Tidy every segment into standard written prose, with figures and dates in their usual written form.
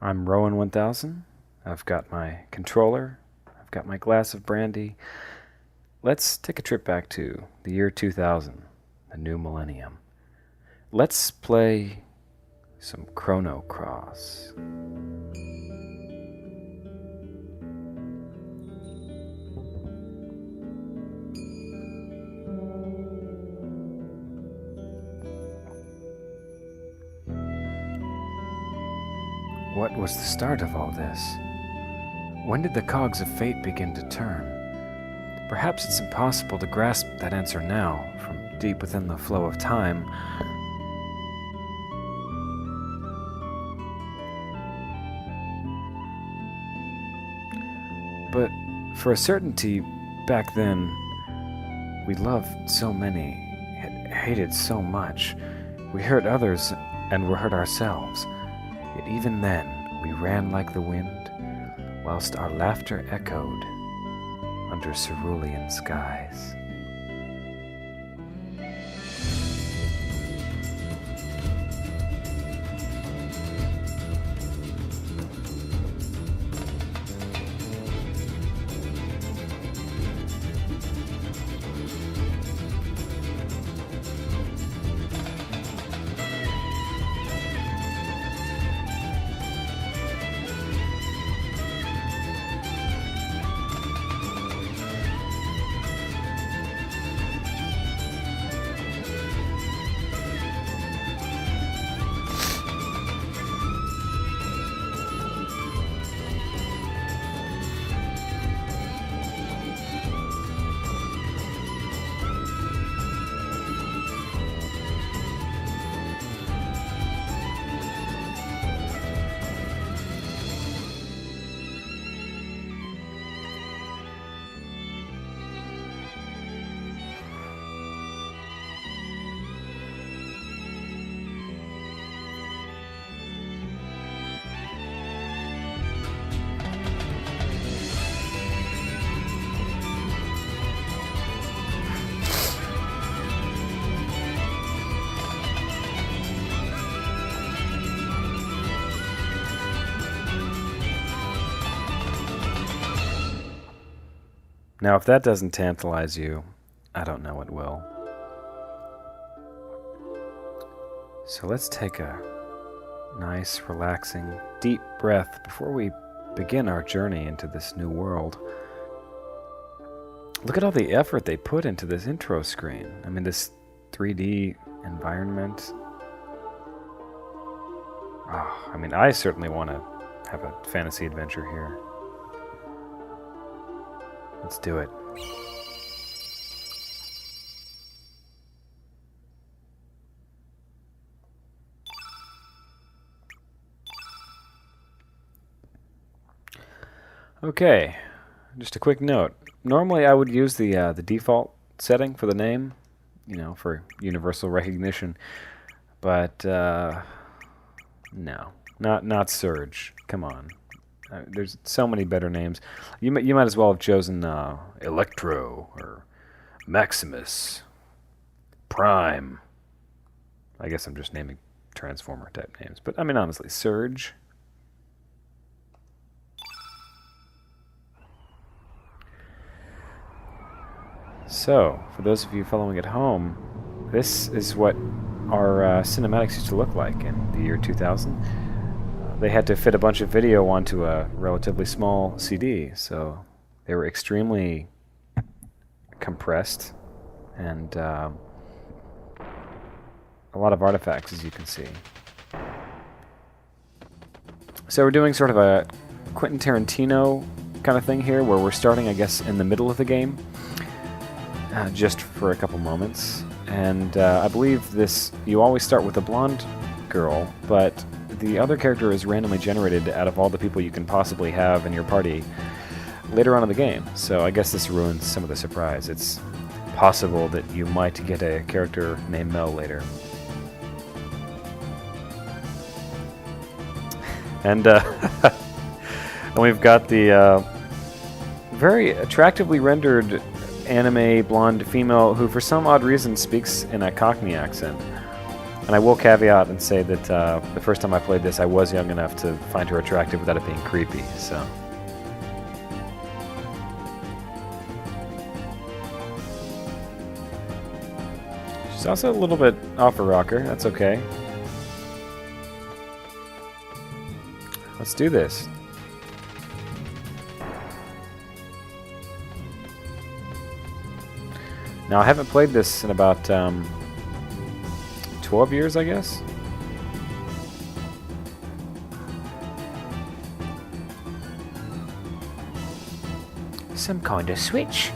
I'm Rowan 1000. I've got my controller. I've got my glass of brandy. Let's take a trip back to the year 2000, the new millennium. Let's play some Chrono Cross. What was the start of all this? When did the cogs of fate begin to turn? Perhaps it's impossible to grasp that answer now, from deep within the flow of time. But for a certainty, back then, we loved so many, hated so much. We hurt others and were hurt ourselves. Yet even then, we ran like the wind, whilst our laughter echoed under cerulean skies. Now, if that doesn't tantalize you, I don't know what will. So let's take a nice, relaxing, deep breath before we begin our journey into this new world. Look at all the effort they put into this intro screen. I mean, this 3D environment. Oh, I mean, I certainly want to have a fantasy adventure here. Let's do it. Okay, just a quick note. Normally I would use the default setting for the name, you know, for universal recognition, but no, not Surge. Come on. There's so many better names. You might as well have chosen Electro or Maximus, Prime. I guess I'm just naming Transformer type names, but I mean honestly, Surge. So, for those of you following at home, this is what our cinematics used to look like in the year 2000. They had to fit a bunch of video onto a relatively small CD, so they were extremely compressed and a lot of artifacts, as you can see. So we're doing sort of a Quentin Tarantino kind of thing here, where we're starting, I guess, in the middle of the game, just for a couple moments. And I believe you always start with a blonde girl, but the other character is randomly generated out of all the people you can possibly have in your party later on in the game. So I guess this ruins some of the surprise. It's possible that you might get a character named Mel later. And, and we've got the very attractively rendered anime blonde female who for some odd reason speaks in a Cockney accent. And I will caveat and say that the first time I played this, I was young enough to find her attractive without it being creepy, so... She's also a little bit off a rocker, that's okay. Let's do this. Now, I haven't played this in about 12 years, I guess? Some kind of switch?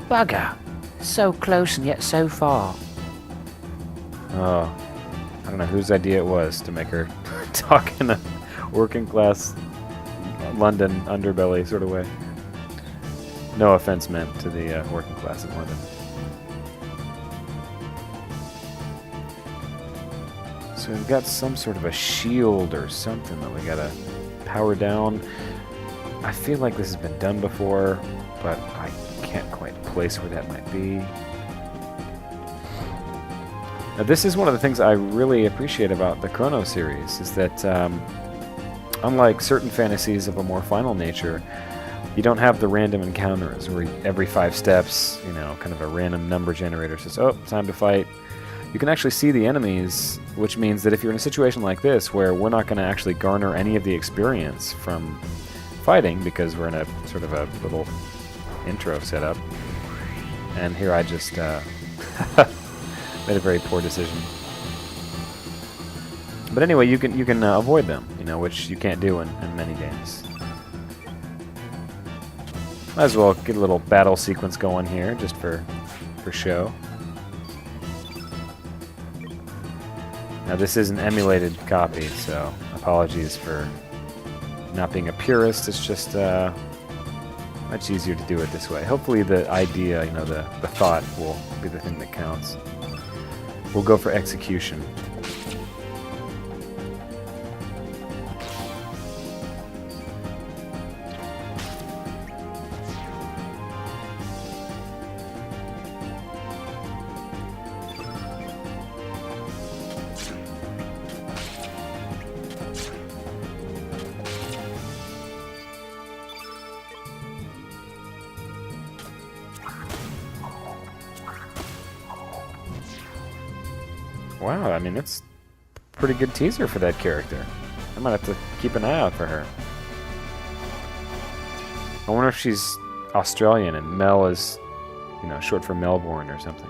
Bugger. So close and yet so far. Oh, I don't know whose idea it was to make her talk in a working class London underbelly sort of way. No offense meant to the working class in London. So we've got some sort of a shield or something that we gotta power down. I feel like this has been done before, but I can't quite place where that might be. Now, this is one of the things I really appreciate about the Chrono series, is that unlike certain fantasies of a more final nature, you don't have the random encounters where every 5 steps, you know, kind of a random number generator says, oh, time to fight. You can actually see the enemies, which means that if you're in a situation like this where we're not going to actually garner any of the experience from fighting because we're in a sort of a little intro setup, and here I just made a very poor decision. But anyway, you can avoid them, you know, which you can't do in many games. Might as well get a little battle sequence going here, just for show. Now this is an emulated copy, so apologies for not being a purist. It's just much easier to do it this way. Hopefully the idea, you know, the thought will be the thing that counts. We'll go for execution. Wow, I mean, that's a pretty good teaser for that character. I might have to keep an eye out for her. I wonder if she's Australian and Mel is, you know, short for Melbourne or something.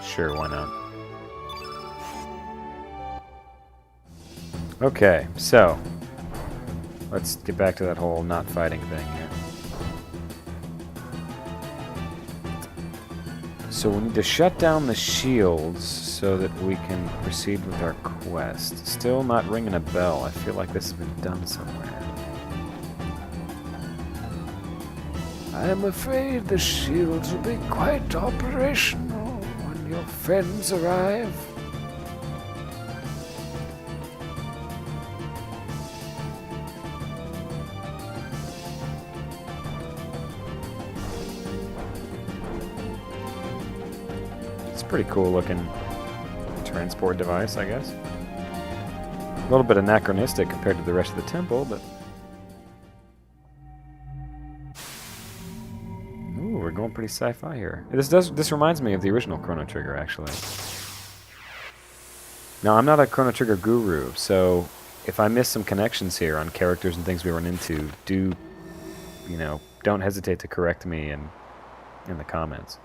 Sure, why not? Okay, so let's get back to that whole not fighting thing here. So we need to shut down the shields so that we can proceed with our quest. Still not ringing a bell. I feel like this has been done somewhere. I'm afraid the shields will be quite operational when your friends arrive. Pretty cool looking transport device, I guess. A little bit anachronistic compared to the rest of the temple, but... Ooh, we're going pretty sci-fi here. This reminds me of the original Chrono Trigger, actually. Now, I'm not a Chrono Trigger guru, so if I miss some connections here on characters and things we run into, do, you know, don't hesitate to correct me in the comments.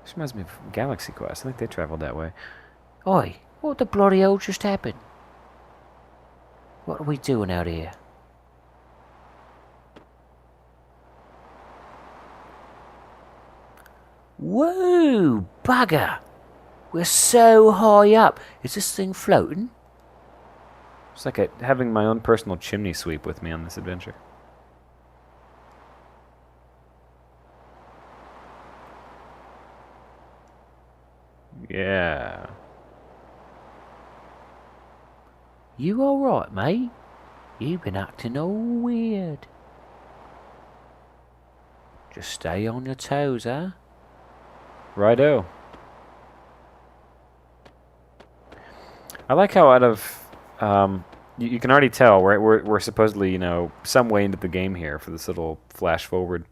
This reminds me of Galaxy Quest. I think they traveled that way. Oi, what the bloody hell just happened? What are we doing out here? Whoa, bugger! We're so high up. Is this thing floating? It's like having my own personal chimney sweep with me on this adventure. Yeah. You alright, mate? You've been acting all weird. Just stay on your toes, huh? Righto. I like how out of you can already tell, right? We're supposedly, you know, some way into the game here for this little flash forward,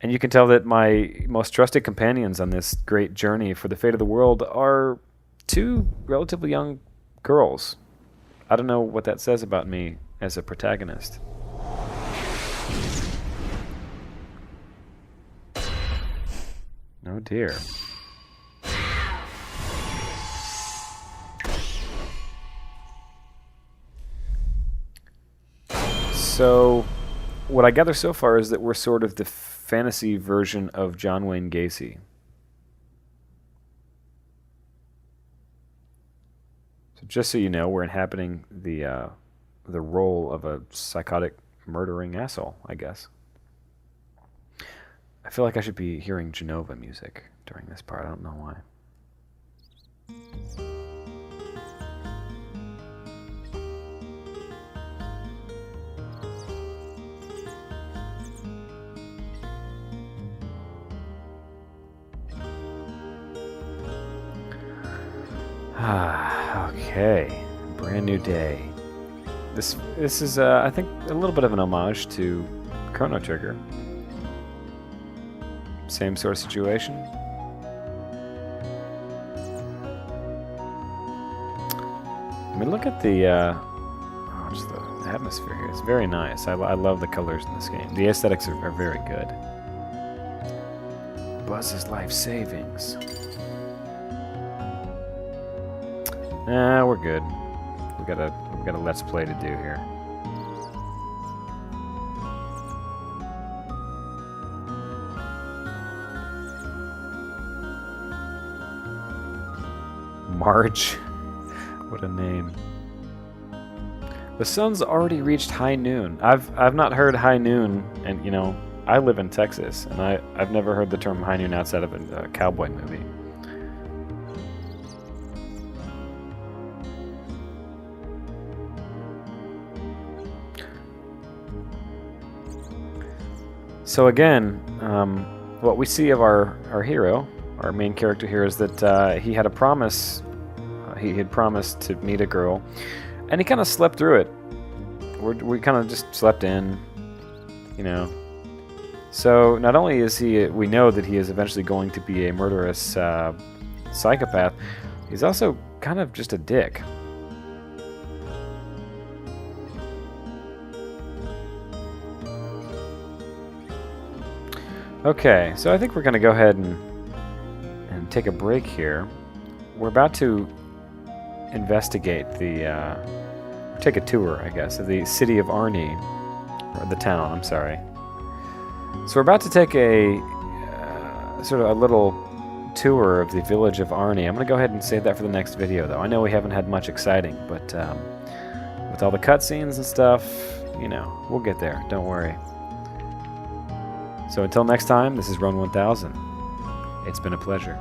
and you can tell that my most trusted companions on this great journey for the fate of the world are two relatively young girls. I don't know what that says about me as a protagonist. Oh dear. So, what I gather so far is that we're sort of the fantasy version of John Wayne Gacy. So just so you know, we're inhabiting the role of a psychotic murdering asshole, I guess. I feel like I should be hearing Genova music during this part. I don't know why. Okay, brand new day. This is I think a little bit of an homage to Chrono Trigger. Same sort of situation. I mean, look at the just the atmosphere here. It's very nice. I love the colors in this game. The aesthetics are very good. Buzz's life savings. Nah, we're good. We got a let's play to do here. Marge. What a name. The sun's already reached high noon. I've not heard high noon, and you know, I live in Texas, and I've never heard the term high noon outside of a cowboy movie. So again, what we see of our hero, our main character here, is that he had a promise. He had promised to meet a girl, and he kind of slept through it. We kind of just slept in, you know. So not only is we know that he is eventually going to be a murderous psychopath, he's also kind of just a dick. Okay, so I think we're going to go ahead and take a break here. We're about to investigate take a tour, I guess, of the city of Arnie, or the town, I'm sorry. So we're about to take a sort of a little tour of the village of Arnie. I'm going to go ahead and save that for the next video, though. I know we haven't had much exciting, but with all the cutscenes and stuff, you know, we'll get there, don't worry. So until next time, this is Run 1000. It's been a pleasure.